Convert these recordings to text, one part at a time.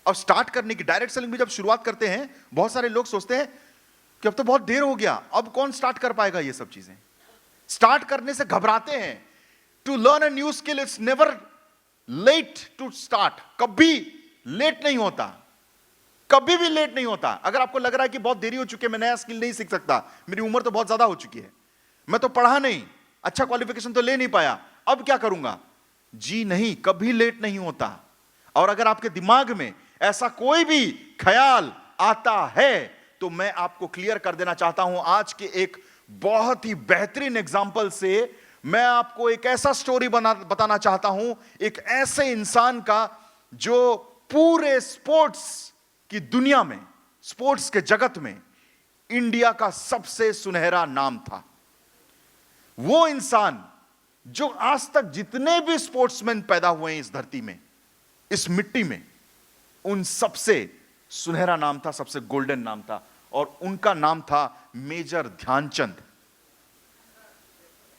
अब स्टार्ट करने की डायरेक्ट सेलिंग भी जब शुरुआत करते हैं, बहुत सारे लोग सोचते हैं कि अब तो बहुत देर हो गया, अब कौन स्टार्ट कर पाएगा ये सब चीजें। स्टार्ट करने से घबराते हैं। To learn a new skill it's never late to start. कभी लेट नहीं होता, कभी भी लेट नहीं होता। अगर आपको लग रहा है कि बहुत देरी हो चुकी है, मैं नया स्किल नहीं सीख सकता, मेरी उम्र तो बहुत ज्यादा हो चुकी है, मैं तो पढ़ा नहीं, अच्छा क्वालिफिकेशन तो ले नहीं पाया, अब क्या करूंगा, जी नहीं, कभी लेट नहीं होता। और अगर आपके दिमाग में ऐसा कोई भी ख्याल आता है तो मैं आपको क्लियर कर देना चाहता हूं, आज के एक बहुत ही बेहतरीन एग्जाम्पल से मैं आपको एक ऐसा स्टोरी बताना चाहता हूं, एक ऐसे इंसान का जो पूरे स्पोर्ट्स की दुनिया में, स्पोर्ट्स के जगत में इंडिया का सबसे सुनहरा नाम था। वो इंसान जो आज तक जितने भी स्पोर्ट्समैन पैदा हुए हैं इस धरती में, इस मिट्टी में, उन सबसे सुनहरा नाम था, सबसे गोल्डन नाम था, और उनका नाम था मेजर ध्यानचंद।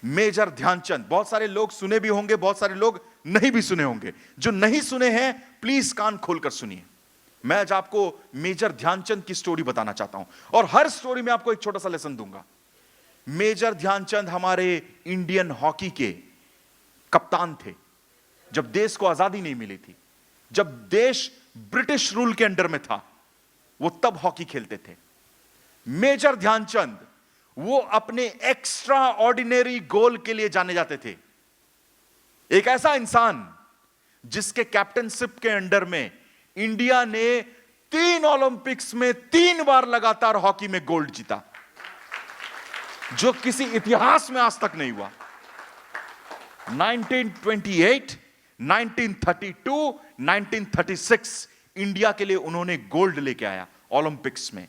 मेजर ध्यानचंद। बहुत सारे लोग सुने भी होंगे, बहुत सारे लोग नहीं भी सुने होंगे। जो नहीं सुने हैं प्लीज कान खोलकर सुनिए। मैं आज आपको मेजर ध्यानचंद की स्टोरी बताना चाहता हूं, और हर स्टोरी में आपको एक छोटा सा लेसन दूंगा। मेजर ध्यानचंद हमारे इंडियन हॉकी के कप्तान थे जब देश को आजादी नहीं मिली थी, जब देश ब्रिटिश रूल के अंडर में था, वो तब हॉकी खेलते थे। मेजर ध्यानचंद वो अपने एक्स्ट्रा ऑर्डिनरी गोल के लिए जाने जाते थे। एक ऐसा इंसान जिसके कैप्टनशिप के अंडर में इंडिया ने 3 ओलंपिक्स में 3 बार लगातार हॉकी में गोल्ड जीता, जो किसी इतिहास में आज तक नहीं हुआ। 1928, 1932, 1936 इंडिया के लिए उन्होंने गोल्ड लेके आया ओलंपिक्स में।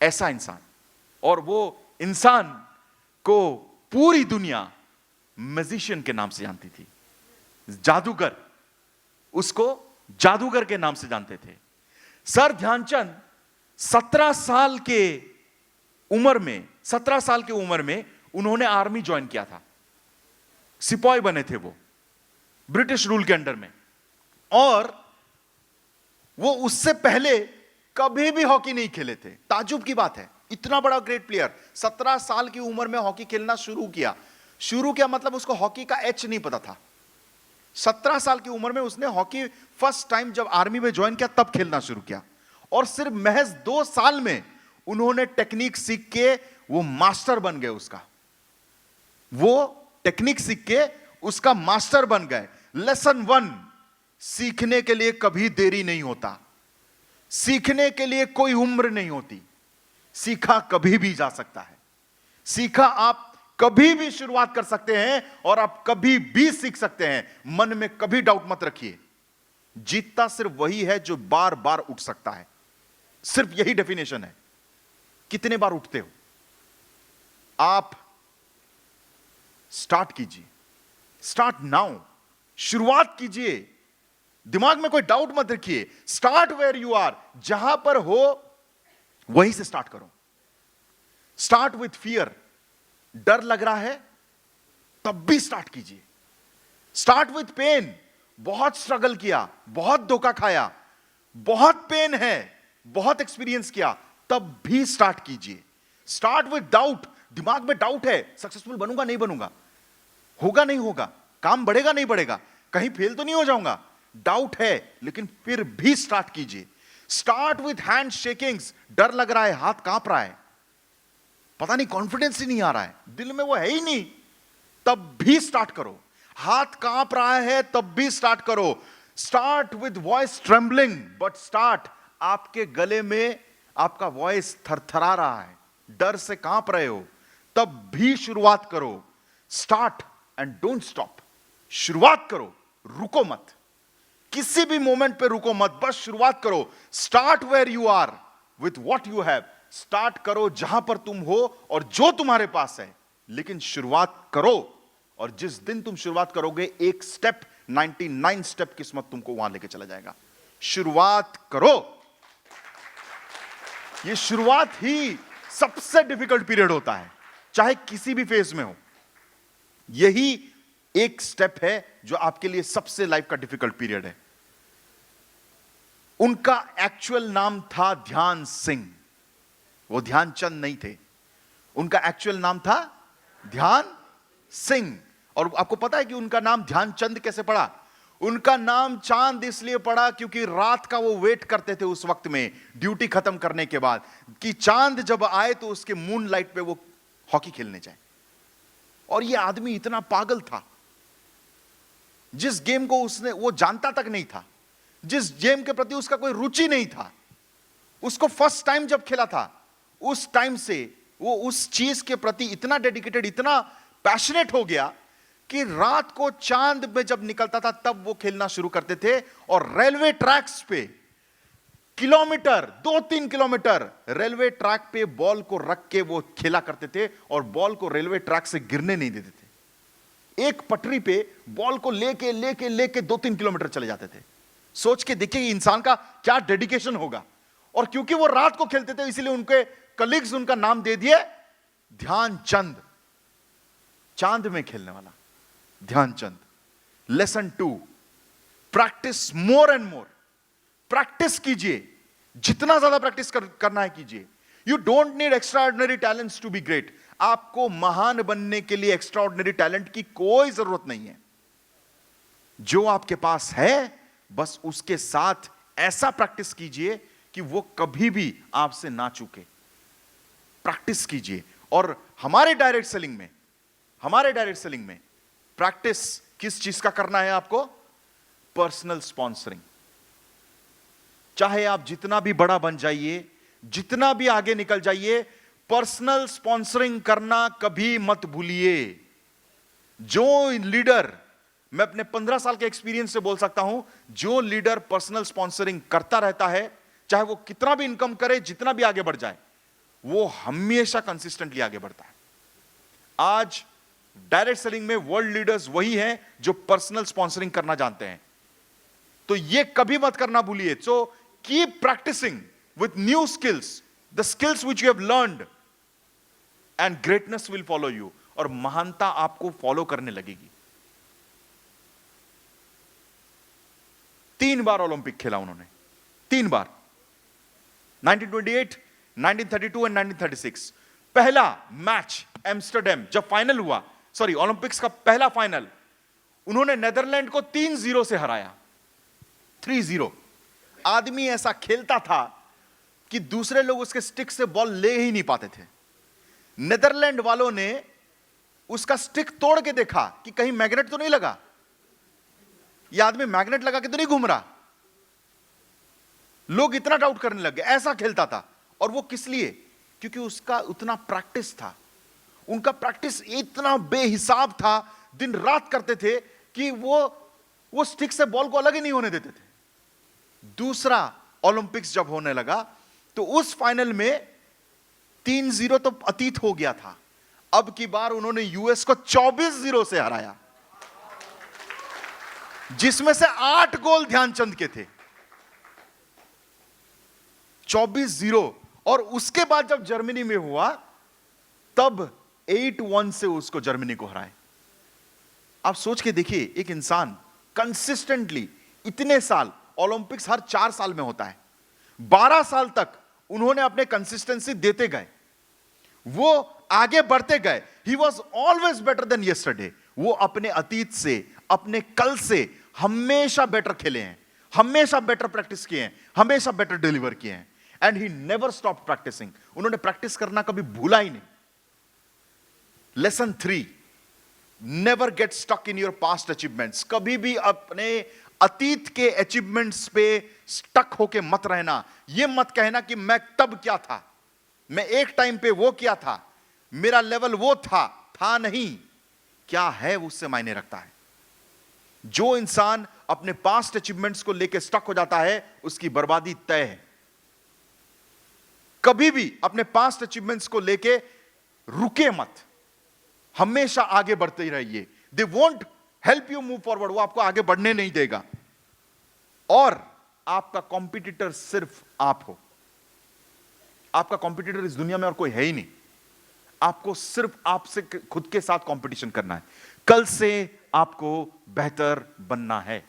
ऐसा इंसान, और वो इंसान को पूरी दुनिया मैजिशियन के नाम से जानती थी, जादूगर, उसको जादूगर के नाम से जानते थे। सर ध्यानचंद 17 साल के उम्र में उन्होंने आर्मी ज्वाइन किया था, सिपाही बने थे वो ब्रिटिश रूल के अंडर में, और वो उससे पहले कभी भी हॉकी नहीं खेले थे। ताज्जुब की बात है, इतना बड़ा ग्रेट प्लेयर 17 साल की उम्र में हॉकी खेलना शुरू किया मतलब उसको हॉकी का एच नहीं पता था। 17 साल की उम्र में उसने हॉकी फर्स्ट टाइम जब आर्मी में ज्वाइन किया तब खेलना शुरू किया, और सिर्फ महज 2 साल में उन्होंने टेक्निक सीख के वो मास्टर बन गए। वो टेक्निक सीख के उसका मास्टर बन गए। लेसन 1, सीखने के लिए कभी देरी नहीं होता, सीखने के लिए कोई उम्र नहीं होती, सीखा कभी भी जा सकता है, सीखा आप कभी भी शुरुआत कर सकते हैं, और आप कभी भी सीख सकते हैं। मन में कभी डाउट मत रखिए, जीतता सिर्फ वही है जो बार बार उठ सकता है, सिर्फ यही डेफिनेशन है। कितने बार उठते हो आप? स्टार्ट कीजिए, स्टार्ट नाउ, शुरुआत कीजिए। दिमाग में कोई डाउट मत रखिए, स्टार्ट वेयर यू आर, जहां पर हो वहीं से स्टार्ट करो। स्टार्ट विथ फियर, डर लग रहा है तब भी स्टार्ट कीजिए। स्टार्ट विथ पेन, बहुत स्ट्रगल किया, बहुत धोखा खाया, बहुत पेन है, बहुत एक्सपीरियंस किया, तब भी स्टार्ट कीजिए। स्टार्ट विथ डाउट, दिमाग में डाउट है, सक्सेसफुल बनूंगा नहीं बनूंगा, होगा नहीं होगा, काम बढ़ेगा नहीं बढ़ेगा, कहीं फेल तो नहीं हो जाऊंगा, डाउट है, लेकिन फिर भी स्टार्ट कीजिए। स्टार्ट विथ हैंड शेकिंग्स, डर लग रहा है, हाथ कांप रहा है, पता नहीं कॉन्फिडेंस ही नहीं आ रहा है, दिल में वो है ही नहीं, तब भी स्टार्ट करो। हाथ कांप रहा है तब भी स्टार्ट करो। Start with voice trembling, but start, आपके गले में आपका वॉइस थरथरा रहा है, डर से कांप रहे हो, तब भी शुरुआत करो। स्टार्ट एंड डोंट स्टॉप, शुरुआत करो, रुको मत, किसी भी मोमेंट पे रुको मत, बस शुरुआत करो। Start where you are with what you have, start करो जहां पर तुम हो और जो तुम्हारे पास है, लेकिन शुरुआत करो। और जिस दिन तुम शुरुआत करोगे, एक स्टेप 99 स्टेप किस्मत तुमको वहां लेके चला जाएगा। शुरुआत करो। ये शुरुआत ही सबसे डिफिकल्ट पीरियड होता है, चाहे किसी भी फेज में हो। यही एक स्टेप है जो आपके लिए सबसे लाइफ का डिफिकल्ट पीरियड है। उनका एक्चुअल नाम था ध्यान सिंह। वो ध्यानचंद नहीं थे, उनका एक्चुअल नाम था ध्यान सिंह। और आपको पता है कि उनका नाम ध्यानचंद कैसे पड़ा? उनका नाम चांद इसलिए पड़ा क्योंकि रात का वो वेट करते थे उस वक्त में, ड्यूटी खत्म करने के बाद, कि चांद जब आए तो उसके मून लाइट पे वो हॉकी खेलने जाए। और ये आदमी इतना पागल था, जिस गेम को उसने वो जानता तक नहीं था, जिस गेम के प्रति उसका कोई रुचि नहीं था, उसको फर्स्ट टाइम जब खेला था उस टाइम से वो उस चीज के प्रति इतना डेडिकेटेड, इतना पैशनेट हो गया कि रात को चांद में जब निकलता था तब वो खेलना शुरू करते थे। और रेलवे ट्रैक्स पे किलोमीटर, 2-3 किलोमीटर रेलवे ट्रैक पे बॉल को रख के वो खेला करते थे और बॉल को रेलवे ट्रैक से गिरने नहीं देते थे। एक पटरी पे बॉल को लेके लेके लेके 2-3 किलोमीटर चले जाते थे। सोच के देखिए इंसान का क्या डेडिकेशन होगा। और क्योंकि वो रात को खेलते थे इसलिए उनके कलीग्स उनका नाम दे दिए ध्यानचंद, चांद में खेलने वाला Dhyan Chand. Lesson 2, practice more and more. Practice कीजिए, जितना ज्यादा प्रैक्टिस करना है कीजिए। You don't need extraordinary talents to be great. आपको महान बनने के लिए एक्स्ट्राऑर्डिनरी टैलेंट की कोई जरूरत नहीं है। जो आपके पास है बस उसके साथ ऐसा प्रैक्टिस कीजिए कि वो कभी भी आपसे ना चूके। प्रैक्टिस कीजिए। और हमारे डायरेक्ट सेलिंग में प्रैक्टिस किस चीज का करना है आपको? Personal sponsoring. चाहे आप जितना भी बड़ा बन जाइए, जितना भी आगे निकल जाइए, पर्सनल स्पॉन्सरिंग करना कभी मत भूलिए। जो लीडर, मैं अपने 15 साल के एक्सपीरियंस से बोल सकता हूं, जो लीडर पर्सनल स्पॉन्सरिंग करता रहता है, चाहे वो कितना भी इनकम करे, जितना भी आगे बढ़ जाए, वो हमेशा कंसिस्टेंटली आगे बढ़ता है। आज डायरेक्ट सेलिंग में वर्ल्ड लीडर्स वही हैं जो पर्सनल स्पॉन्सरिंग करना जानते हैं। तो ये कभी मत करना भूलिए। So keep practising with new skills, the skills which you have learned, and greatness will follow you. और महानता आपको फॉलो करने लगेगी। 3 बार ओलंपिक खेला उन्होंने, 3 बार, 1928, 1932 एंड 1936। पहला मैच एम्स्टरडैम जब फाइनल हुआ, सॉरी ओलंपिक्स का पहला फाइनल, उन्होंने नेदरलैंड को 3-0 से हराया, 3-0। आदमी ऐसा खेलता था कि दूसरे लोग उसके स्टिक से बॉल ले ही नहीं पाते थे। नेदरलैंड वालों ने उसका स्टिक तोड़ के देखा कि कहीं मैग्नेट तो नहीं लगा, यह आदमी मैग्नेट लगा के तो नहीं घूम रहा। लोग इतना डाउट करने लगे, ऐसा खेलता था। और वो किस लिए? क्योंकि उसका उतना प्रैक्टिस था, उनका प्रैक्टिस इतना बेहिसाब था, दिन रात करते थे कि वो स्टिक से बॉल को अलग ही नहीं होने देते थे। दूसरा ओलंपिक्स जब होने लगा तो उस फाइनल में 3-0 तो अतीत हो गया था। अब की बार उन्होंने यूएस को 24-0 से हराया, जिसमें से 8 गोल ध्यानचंद के थे। 24-0। और उसके बाद जब जर्मनी में हुआ तब 8-1 से उसको जर्मनी को हराए। आप सोच के देखिए, एक इंसान कंसिस्टेंटली इतने साल, ओलंपिक्स हर 4 साल में होता है, 12 साल तक उन्होंने अपने कंसिस्टेंसी देते गए, वो आगे बढ़ते गए। He was always better than yesterday. वो अपने अतीत से, अपने कल से हमेशा बेटर खेले हैं, हमेशा बेटर प्रैक्टिस किए हैं, हमेशा बेटर डिलीवर किए हैं। And he never stop practising. उन्होंने प्रैक्टिस करना कभी भूला ही नहीं। Lesson 3, never get stuck in your past achievements. कभी भी अपने अतीत के अचीवमेंट्स पे स्टक होके मत रहना। यह मत कहना कि मैं तब क्या था, मैं एक टाइम पे वो किया था, मेरा लेवल वो था नहीं। क्या है उससे मायने रखता है। जो इंसान अपने पास्ट अचीवमेंट्स को लेकर स्टक हो जाता है उसकी बर्बादी तय है। कभी भी अपने पास्ट अचीवमेंट्स को लेके रुके मत, हमेशा आगे बढ़ते ही रहिए। They won't help you move forward. वो आपको आगे बढ़ने नहीं देगा। और आपका कॉम्पिटिटर सिर्फ आप हो। आपका कॉम्पिटिटर इस दुनिया में और कोई है ही नहीं। आपको सिर्फ आपसे खुद के साथ कंपटीशन करना है। कल से आपको बेहतर बनना है,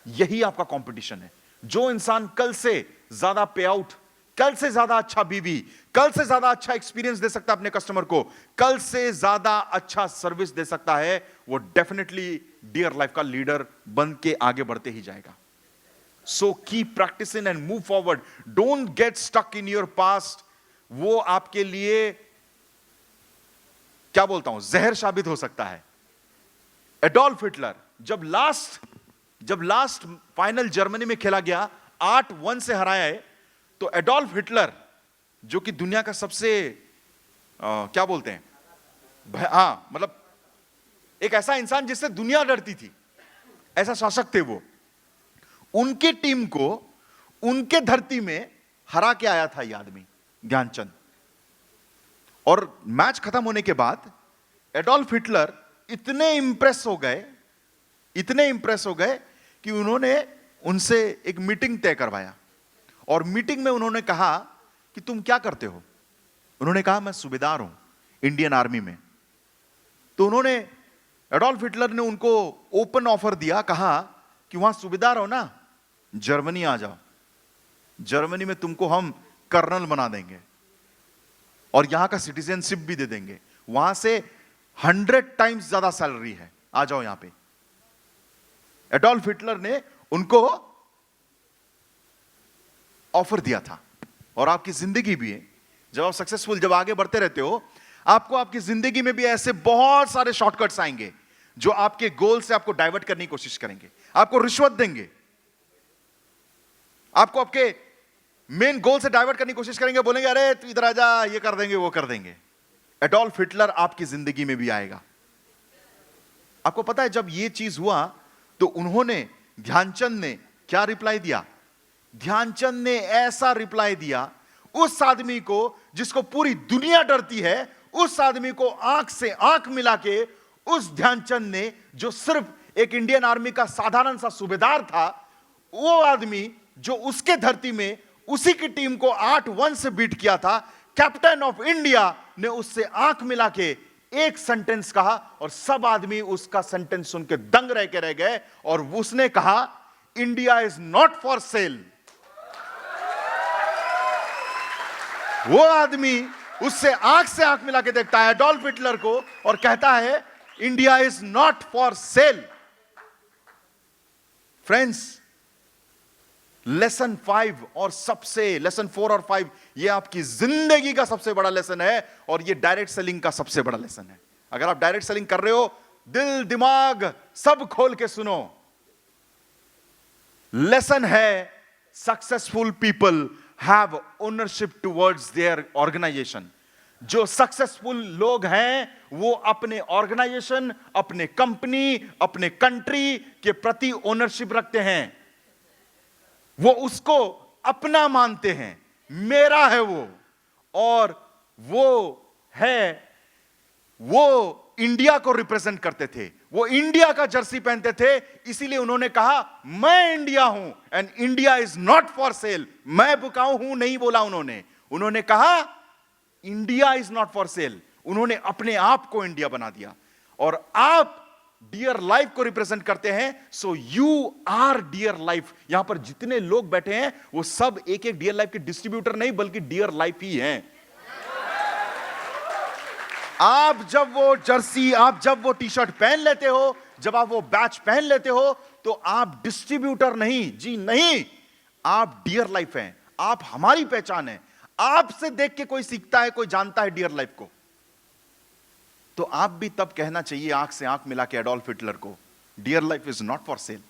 यही आपका कंपटीशन है। जो इंसान कल से ज्यादा पे आउट, कल से ज्यादा अच्छा बीवी, कल से ज्यादा अच्छा एक्सपीरियंस दे सकता है अपने कस्टमर को, कल से ज्यादा अच्छा सर्विस दे सकता है, वो डेफिनेटली डियर लाइफ का लीडर बन के आगे बढ़ते ही जाएगा. So keep practising and move forward. Don't get stuck in your past. वो आपके लिए क्या बोलता हूं, जहर साबित हो सकता है. एडोल्फ हिटलर जब लास्ट फाइनल जर्मनी में खेला गया, 8-1 से हराया है, तो एडोल्फ हिटलर जो कि दुनिया का सबसे क्या बोलते हैं, मतलब एक ऐसा इंसान जिससे दुनिया डरती थी, ऐसा शासक थे वो, उनकी टीम को उनके धरती में हरा के आया था ये आदमी ध्यानचंद. और मैच खत्म होने के बाद एडोल्फ हिटलर इतने इंप्रेस हो गए कि उन्होंने उनसे एक मीटिंग तय करवाया. और मीटिंग में उन्होंने कहा कि तुम क्या करते हो. उन्होंने कहा मैं सूबेदार हूं इंडियन आर्मी में. तो उन्होंने, एडोल्फ हिटलर ने उनको ओपन ऑफर दिया, कहा कि वहां सूबेदार हो ना, जर्मनी आ जाओ, जर्मनी में तुमको हम कर्नल बना देंगे और यहां का सिटीजनशिप भी दे देंगे, वहां से 100 टाइम्स ज्यादा सैलरी है, आ जाओ यहां पे. एडोल्फ हिटलर ने उनको ऑफर दिया था. और आपकी जिंदगी भी है, जब आप सक्सेसफुल, जब आगे बढ़ते रहते हो, आपको आपकी जिंदगी में भी ऐसे बहुत सारे शॉर्टकट्स आएंगे जो आपके गोल से आपको डाइवर्ट करने की कोशिश करेंगे, आपको रिश्वत देंगे, आपको आपके मेन गोल से डाइवर्ट करने की कोशिश करेंगे, बोलेंगे अरे तू इधर आ जा, ये कर देंगे वो कर देंगे. एडोल्फ हिटलर आपकी जिंदगी में भी आएगा. आपको पता है जब ये चीज हुआ तो उन्होंने, ध्यानचंद ने क्या रिप्लाई दिया. ध्यानचंद ने ऐसा रिप्लाई दिया, उस आदमी को जिसको पूरी दुनिया डरती है, उस आदमी को आंख से आंख मिला के, उस ध्यानचंद ने जो सिर्फ एक इंडियन आर्मी का साधारण सा सूबेदार था, वो आदमी जो उसके धरती में उसी की टीम को 8-1 से बीट किया था, कैप्टन ऑफ इंडिया ने उससे आंख मिला के एक सेंटेंस कहा और सब आदमी उसका सेंटेंस सुन के दंग रह के रह गए. और उसने कहा India is not for cell. वो आदमी उससे आंख मिला के देखता है एडोल्फ हिटलर को और कहता है India is not for cell. Friends, lesson 5 और लेसन 4 और 5, ये आपकी जिंदगी का सबसे बड़ा लेसन है और ये डायरेक्ट सेलिंग का सबसे बड़ा लेसन है. अगर आप डायरेक्ट सेलिंग कर रहे हो, दिल दिमाग सब खोल के सुनो. लेसन है, successful people have ownership towards their organisation. जो सक्सेसफुल लोग हैं वो अपने ऑर्गेनाइजेशन, अपने कंपनी, अपने कंट्री के प्रति ओनरशिप रखते हैं. वो उसको अपना मानते हैं, मेरा है वो. और वो इंडिया को रिप्रेजेंट करते थे, वो इंडिया का जर्सी पहनते थे. इसीलिए उन्होंने कहा मैं इंडिया हूं and India is not for cell. मैं बिकाऊ हूं नहीं बोला उन्होंने कहा India is not for cell. उन्होंने अपने आप को इंडिया बना दिया. और आप डियर लाइफ को रिप्रेजेंट करते हैं. So you are dear life. यहां पर जितने लोग बैठे हैं वो सब एक एक डियर लाइफ के डिस्ट्रीब्यूटर नहीं बल्कि डियर लाइफ ही हैं. आप जब वो जर्सी, आप जब वो टी शर्ट पहन लेते हो, जब आप वो बैच पहन लेते हो, तो आप डिस्ट्रीब्यूटर नहीं, जी नहीं, आप डियर लाइफ हैं. आप हमारी पहचान है. आपसे देख के कोई सीखता है, कोई जानता है डियर लाइफ को, तो आप भी तब कहना चाहिए आंख से आंख मिला के एडोल्फ हिटलर को, dear life is not for cell.